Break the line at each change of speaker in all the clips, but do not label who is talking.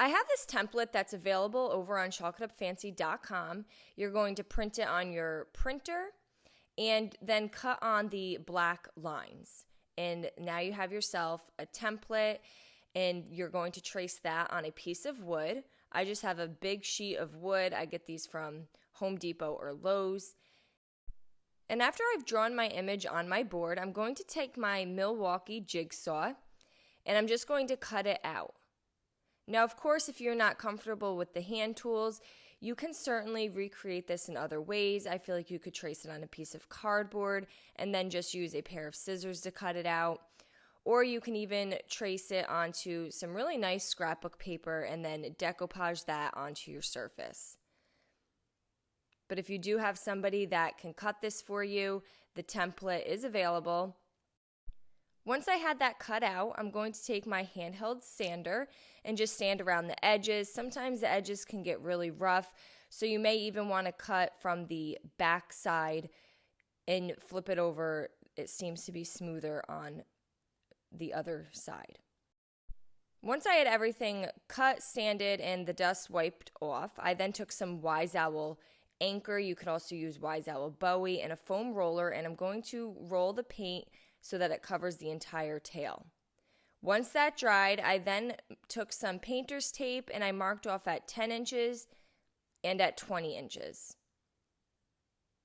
I have this template that's available over on chalkitupfancy.com. You're going to print it on your printer and then cut on the black lines. And now you have yourself a template, and you're going to trace that on a piece of wood. I just have a big sheet of wood. I get these from Home Depot or Lowe's. And after I've drawn my image on my board, I'm going to take my Milwaukee jigsaw and I'm just going to cut it out. Now, of course, if you're not comfortable with the hand tools, you can certainly recreate this in other ways. I feel like you could trace it on a piece of cardboard and then just use a pair of scissors to cut it out. Or you can even trace it onto some really nice scrapbook paper and then decoupage that onto your surface. But if you do have somebody that can cut this for you, the template is available. Once I had that cut out, I'm going to take my handheld sander and just sand around the edges. Sometimes the edges can get really rough, so you may even want to cut from the back side and flip it over. It seems to be smoother on the other side. Once I had everything cut, sanded, and the dust wiped off, I then took some Wise Owl anchor. You could also use Wise Owl Bowie and a foam roller, and I'm going to roll the paint so that it covers the entire tail. Once that dried, I then took some painter's tape and I marked off at 10 inches and at 20 inches.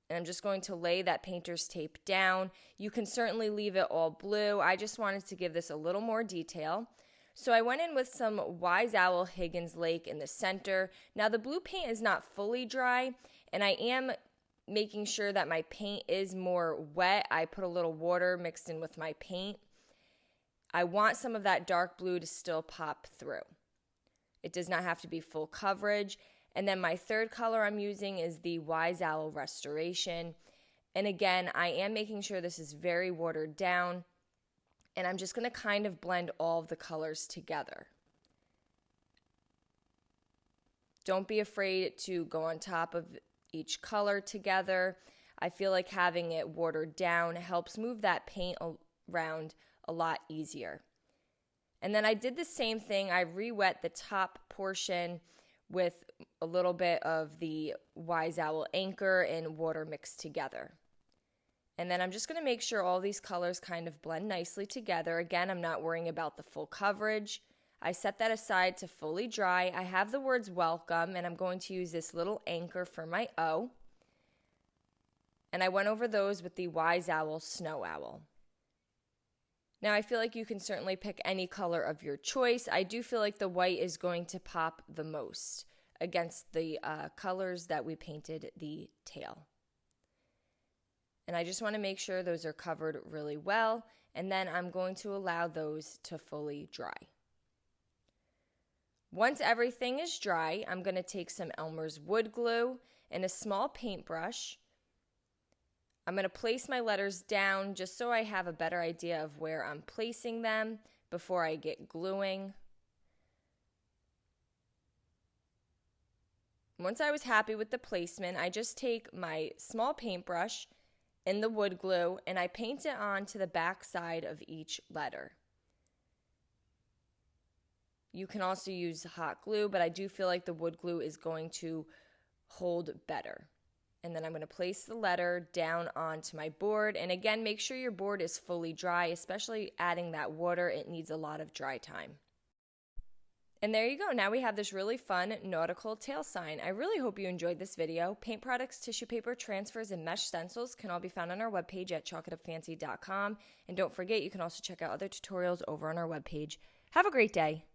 And I'm just going to lay that painter's tape down. You can certainly leave it all blue. I just wanted to give this a little more detail. So I went in with some Wise Owl Higgins Lake in the center. Now the blue paint is not fully dry, and I am making sure that my paint is more wet. I put a little water mixed in with my paint. I want some of that dark blue to still pop through. It does not have to be full coverage. And then my third color I'm using is the Wise Owl Restoration. And again, I am making sure this is very watered down. And I'm just going to kind of blend all of the colors together. Don't be afraid to go on top of each color together. I feel like having it watered down helps move that paint around a lot easier. And then I did the same thing. I re-wet the top portion with a little bit of the Wise Owl anchor and water mixed together. And then I'm just going to make sure all these colors kind of blend nicely together. Again, I'm not worrying about the full coverage. I set that aside to fully dry. I have the words welcome, and I'm going to use this little anchor for my O. And I went over those with the Wise Owl Snow Owl. Now, I feel like you can certainly pick any color of your choice. I do feel like the white is going to pop the most against the colors that we painted the tail. And I just want to make sure those are covered really well, and then I'm going to allow those to fully dry. Once everything is dry, I'm going to take some Elmer's wood glue and a small paintbrush. I'm going to place my letters down just so I have a better idea of where I'm placing them before I get gluing. Once I was happy with the placement, I just take my small paintbrush and the wood glue and I paint it onto the back side of each letter. You can also use hot glue, but I do feel like the wood glue is going to hold better. And then I'm going to place the letter down onto my board. And again, make sure your board is fully dry, especially adding that water. It needs a lot of dry time. And there you go. Now we have this really fun nautical tail sign. I really hope you enjoyed this video. Paint products, tissue paper, transfers, and mesh stencils can all be found on our webpage at chalkitupfancy.com. And don't forget, you can also check out other tutorials over on our webpage. Have a great day.